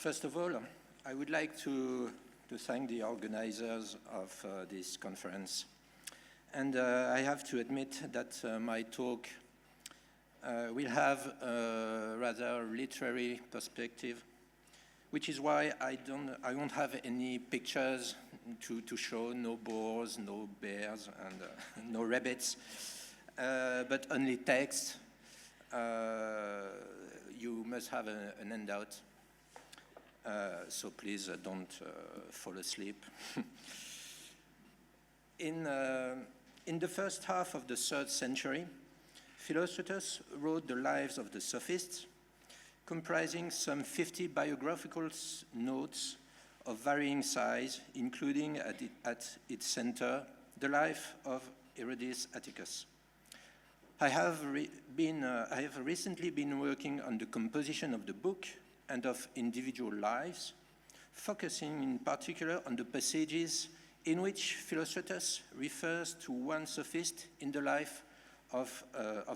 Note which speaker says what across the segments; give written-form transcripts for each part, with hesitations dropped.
Speaker 1: First of all, I would like to thank the organizers of this conference. And I have to admit that my talk will have a rather literary perspective, which is why I won't have any pictures to show, no boars, no bears, and no rabbits, but only text. You must have an handout, so please don't fall asleep. In the first half of the 3rd century, Philostratus wrote the lives of the sophists, comprising some 50 biographical notes of varying size, including at its center the life of Herodes Atticus. I have recently been working on the composition of the book and of individual lives, focusing in particular on the passages in which Philostratus refers to one sophist in the life of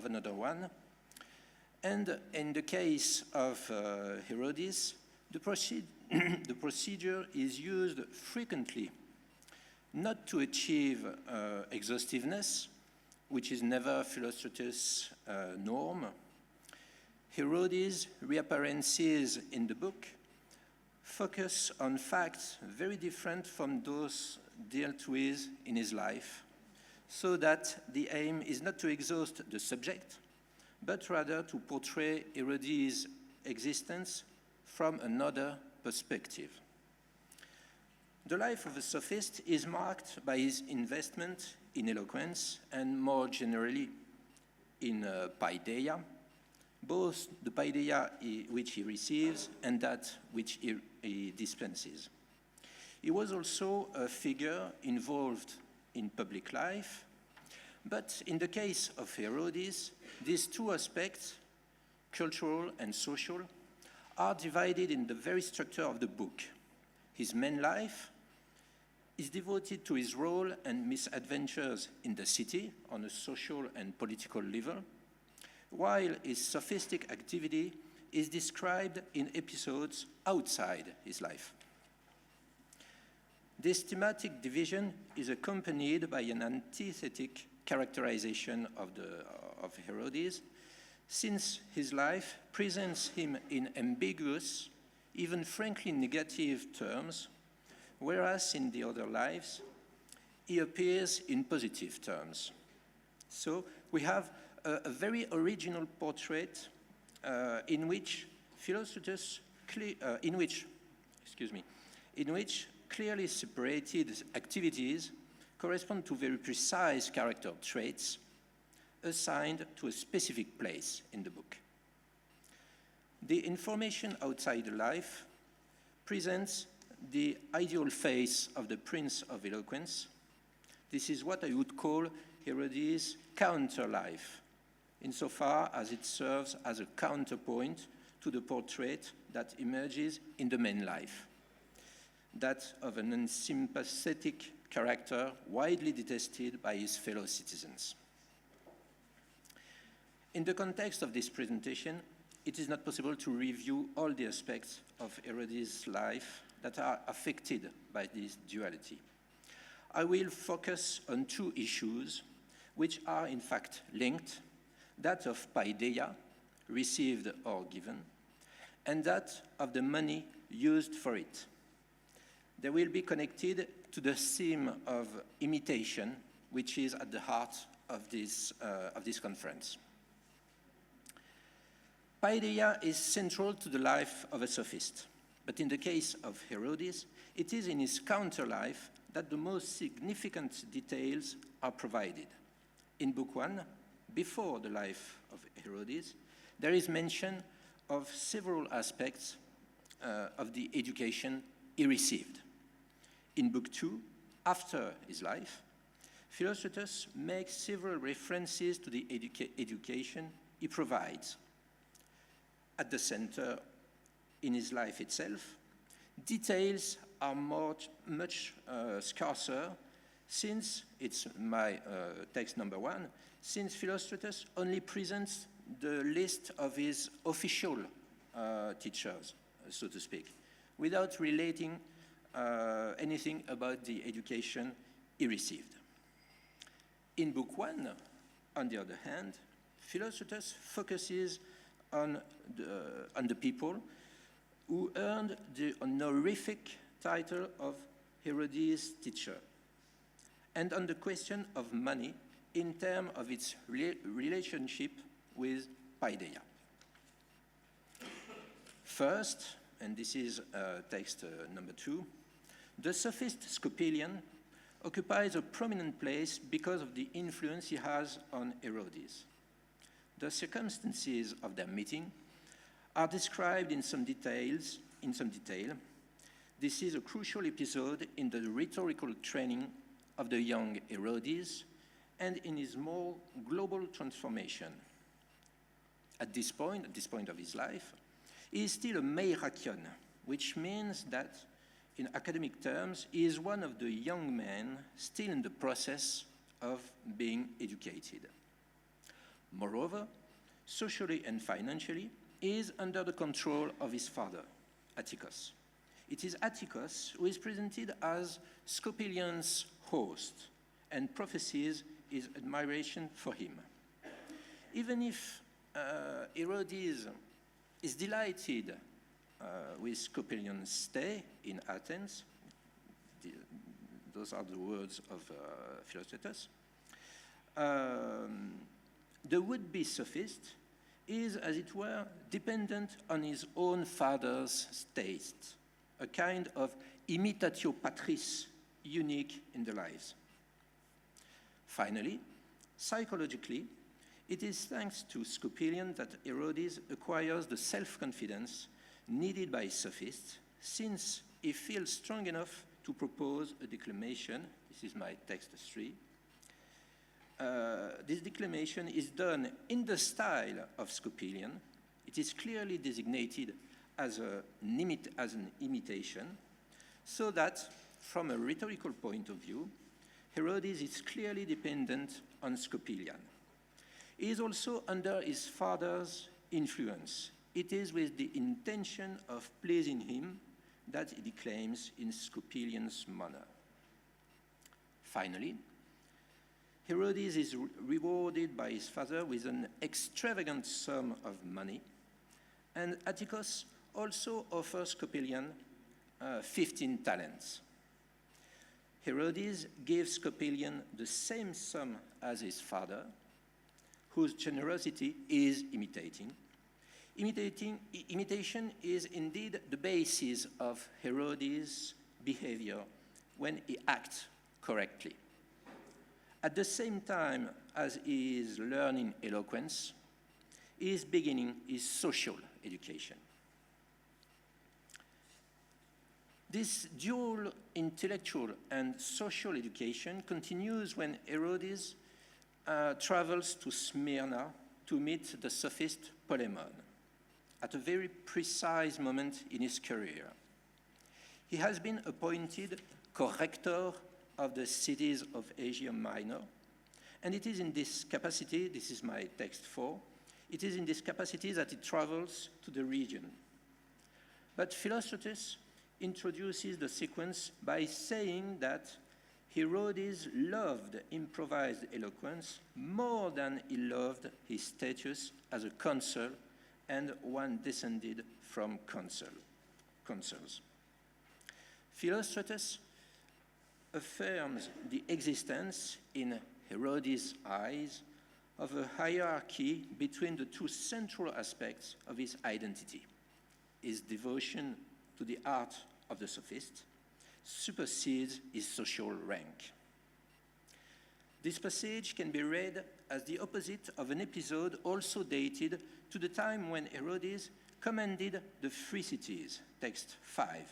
Speaker 1: another one. And in the case of Herodes, the procedure is used frequently, not to achieve exhaustiveness, which is never Philostratus' norm. Herodes' reappearances in the book focus on facts very different from those dealt with in his life, so that the aim is not to exhaust the subject, but rather to portray Herodes' existence from another perspective. The life of a sophist is marked by his investment in eloquence and more generally in paideia, both the paideia which he receives and that which he dispenses. He was also a figure involved in public life, but in the case of Herodes, these two aspects, cultural and social, are divided in the very structure of the book. His main life is devoted to his role and misadventures in the city on a social and political level, while his sophistic activity is described in episodes outside his life. This thematic division is accompanied by an antithetic characterization of Herodes, since his life presents him in ambiguous, even frankly negative terms, whereas in the other lives, he appears in positive terms. So we have a very original portrait in which Philostratus, in which clearly separated activities correspond to very precise character traits assigned to a specific place in the book. The information outside the life presents the ideal face of the Prince of Eloquence. This is what I would call Herodes' counter-life, insofar as it serves as a counterpoint to the portrait that emerges in the main life, that of an unsympathetic character widely detested by his fellow citizens. In the context of this presentation, it is not possible to review all the aspects of Herodes' life that are affected by this duality. I will focus on two issues which are in fact linked, that of paideia, received or given, and that of the money used for it. They will be connected to the theme of imitation, which is at the heart of this conference. Paideia is central to the life of a sophist, but in the case of Herodes, it is in his counter-life that the most significant details are provided. In Book 1, before the life of Herodes, there is mention of several aspects of the education he received. In Book 2, after his life, Philostratus makes several references to the education he provides. At the center, in his life itself, details are much scarcer, since it's my text number 1, since Philostratus only presents the list of his official teachers, so to speak, without relating anything about the education he received. In Book 1, on the other hand, Philostratus focuses on the people who earned the honorific title of Herodes' teacher, and on the question of money in terms of its relationship with paideia. First, and this is text number 2, the sophist Scopelian occupies a prominent place because of the influence he has on Herodes. The circumstances of their meeting are described in some detail. This is a crucial episode in the rhetorical training of the young Herodes and in his more global transformation. At this point of his life, he is still a meirakion, which means that, in academic terms, he is one of the young men still in the process of being educated. Moreover, socially and financially, he is under the control of his father, Atticus. It is Atticus who is presented as Scopelian's host and prophesies his admiration for him. Even if Herodes is delighted with Scopelian's stay in Athens, those are the words of Philostratus, the would-be sophist is, as it were, dependent on his own father's taste, a kind of imitatio patris unique in their lives. Finally, psychologically, it is thanks to Scopelian that Herodes acquires the self-confidence needed by sophists, since he feels strong enough to propose a declamation. This is my text 3. This declamation is done in the style of Scopelian. It is clearly designated as an imitation, so that, from a rhetorical point of view, Herodes is clearly dependent on Scopelian. He is also under his father's influence. It is with the intention of pleasing him that he declaims in Scopelian's manner. Finally, Herodes is rewarded by his father with an extravagant sum of money, and Atticus also offers Scopelian 15 talents. Herodes gives Scopelian the same sum as his father, whose generosity is imitating. Imitation is indeed the basis of Herodes' behavior when he acts correctly. At the same time as he is learning eloquence, he is beginning his social education. This dual intellectual and social education continues when Herodes travels to Smyrna to meet the sophist Polemon at a very precise moment in his career. He has been appointed corrector of the cities of Asia Minor, and it is in this capacity, this is my text 4, it is in this capacity that he travels to the region. But Philostratus introduces the sequence by saying that Herodes loved improvised eloquence more than he loved his status as a consul and one descended from consuls. Philostratus affirms the existence, in Herodes' eyes, of a hierarchy between the two central aspects of his identity. His devotion to the art of the sophist supersedes his social rank. This passage can be read as the opposite of an episode also dated to the time when Herodes commanded the free cities, text 5,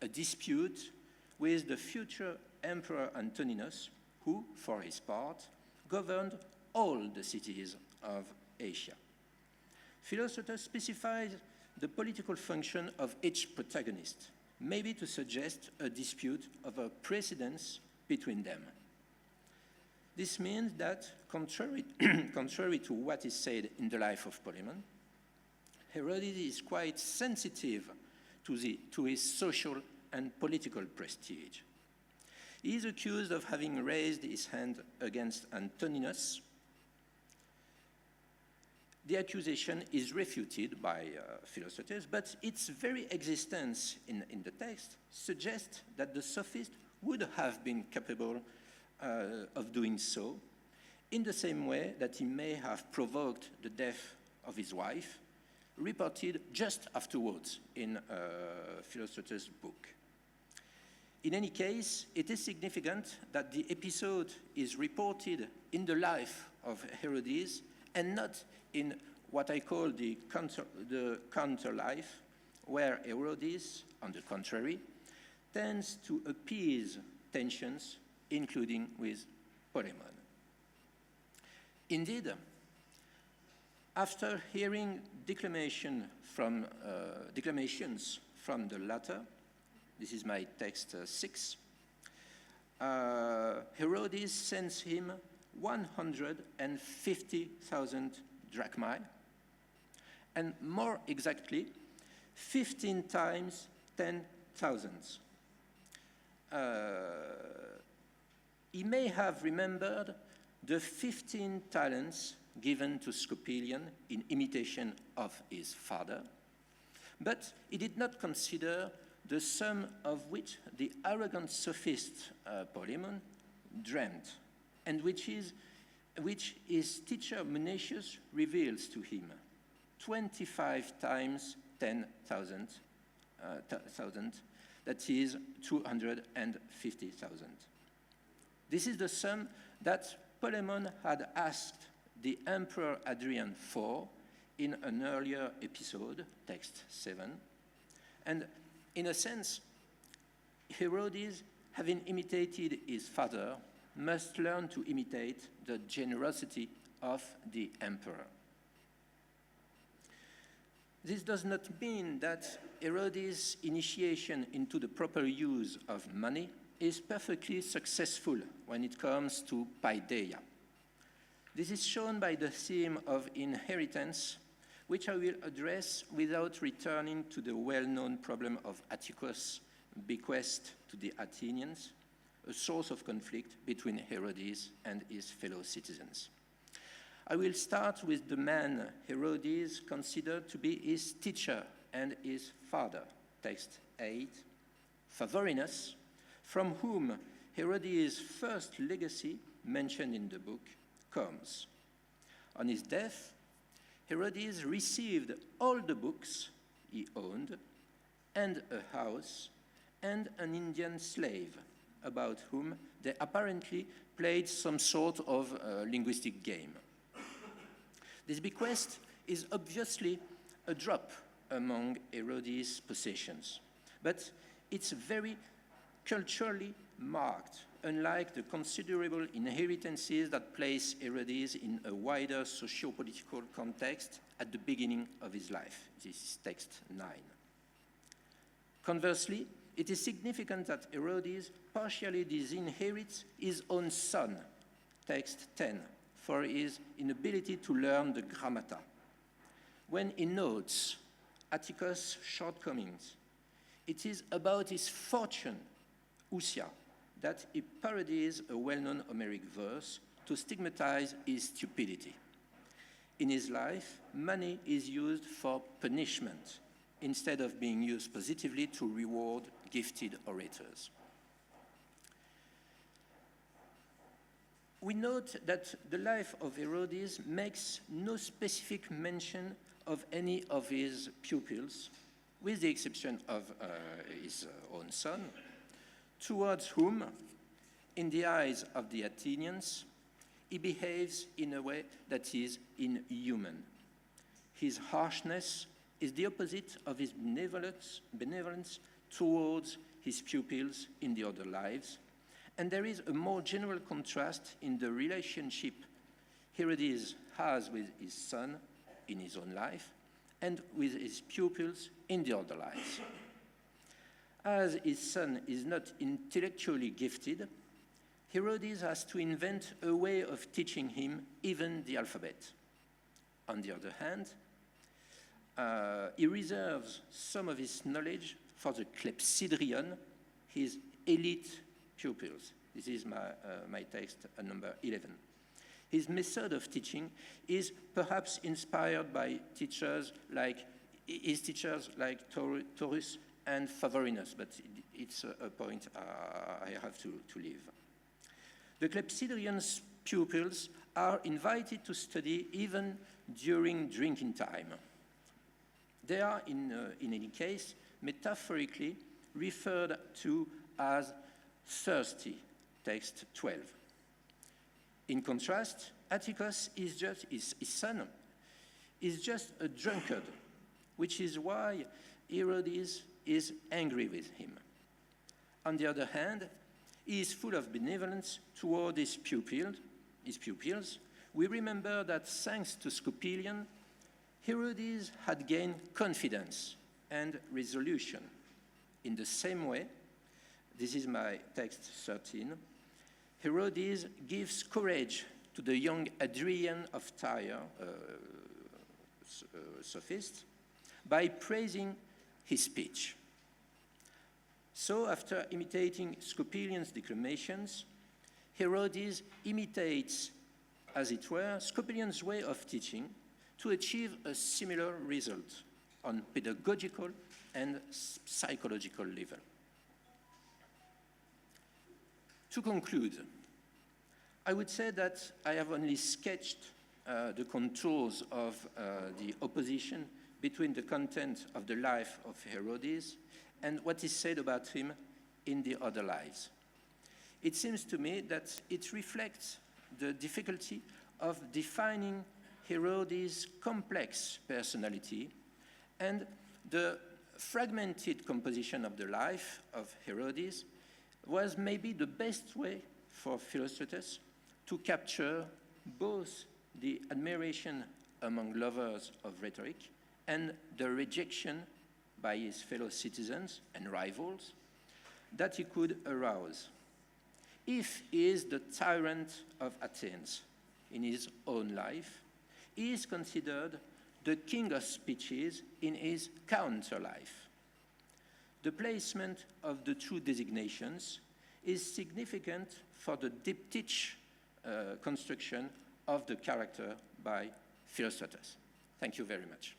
Speaker 1: a dispute with the future Emperor Antoninus, who, for his part, governed all the cities of Asia. Philostratus specifies the political function of each protagonist, maybe to suggest a dispute of a precedence between them. This means that, contrary to what is said in the life of Polemon, Herodes is quite sensitive to his social and political prestige. He is accused of having raised his hand against Antoninus. The accusation is refuted by Philostratus, but its very existence in the text suggests that the sophist would have been capable of doing so, in the same way that he may have provoked the death of his wife, reported just afterwards in Philostratus' book. In any case, it is significant that the episode is reported in the life of Herodes and not in what I call the counter life, where Herodes, on the contrary, tends to appease tensions, including with Polemon. Indeed, after hearing declamations from the latter, this is my text 6, Herodes sends him 150,000 drachmae, and more exactly, 15 times 10,000. He may have remembered the 15 talents given to Scopelion in imitation of his father, but he did not consider the sum of which the arrogant sophist Polemon dreamt, and which his teacher Munetius reveals to him, 25 times 10,000, that is 250,000. This is the sum that Polemon had asked the Emperor Hadrian for in an earlier episode, text 7, and in a sense, Herodes, having imitated his father, must learn to imitate the generosity of the emperor. This does not mean that Herodes' initiation into the proper use of money is perfectly successful when it comes to paideia. This is shown by the theme of inheritance, which I will address without returning to the well-known problem of Atticus' bequest to the Athenians, a source of conflict between Herodes and his fellow citizens. I will start with the man Herodes considered to be his teacher and his father, text 8, Favorinus, from whom Herodes' first legacy, mentioned in the book, comes. On his death, Herodes received all the books he owned, and a house, and an Indian slave, about whom they apparently played some sort of linguistic game. This bequest is obviously a drop among Herodes' possessions, but it's very culturally marked, unlike the considerable inheritances that place Herodes in a wider socio-political context at the beginning of his life. This is text 9. Conversely, it is significant that Herodes partially disinherits his own son, text 10, for his inability to learn the grammata. When he notes Atticus' shortcomings, it is about his fortune, ousia, that he parodies a well-known Homeric verse to stigmatize his stupidity. In his life, money is used for punishment instead of being used positively to reward gifted orators. We note that the life of Herodes makes no specific mention of any of his pupils, with the exception of his own son, towards whom, in the eyes of the Athenians, he behaves in a way that is inhuman. His harshness is the opposite of his benevolence towards his pupils in the other lives, and there is a more general contrast in the relationship Herodes has with his son in his own life and with his pupils in the other lives. As his son is not intellectually gifted, Herodes has to invent a way of teaching him even the alphabet. On the other hand, he reserves some of his knowledge for the clepsydrion, his elite pupils. This is my text number 11. His method of teaching is perhaps inspired by his teachers like Taurus and Favorinus, but it's a point I have to leave. The clepsydrion's pupils are invited to study even during drinking time. They are, in any case, metaphorically referred to as thirsty, text 12. In contrast, Atticus is just, his son is just a drunkard, which is why Herodes is angry with him. On the other hand, he is full of benevolence toward his pupils. We remember that thanks to Scopelion, Herodes had gained confidence and resolution. In the same way, this is my text 13, Herodes gives courage to the young Hadrian of Tyre, sophist, by praising his speech. So, after imitating Scopelion's declamations, Herodes imitates, as it were, Scopelion's way of teaching to achieve a similar result on pedagogical and psychological level. To conclude, I would say that I have only sketched the contours of the opposition between the content of the life of Herodes and what is said about him in the other lives. It seems to me that it reflects the difficulty of defining Herodes' complex personality, and the fragmented composition of the life of Herodes was maybe the best way for Philostratus to capture both the admiration among lovers of rhetoric and the rejection by his fellow citizens and rivals that he could arouse. If he is the tyrant of Athens in his own life, he is considered the king of speeches in his counter-life. The placement of the two designations is significant for the diptych construction of the character by Philostratus. Thank you very much.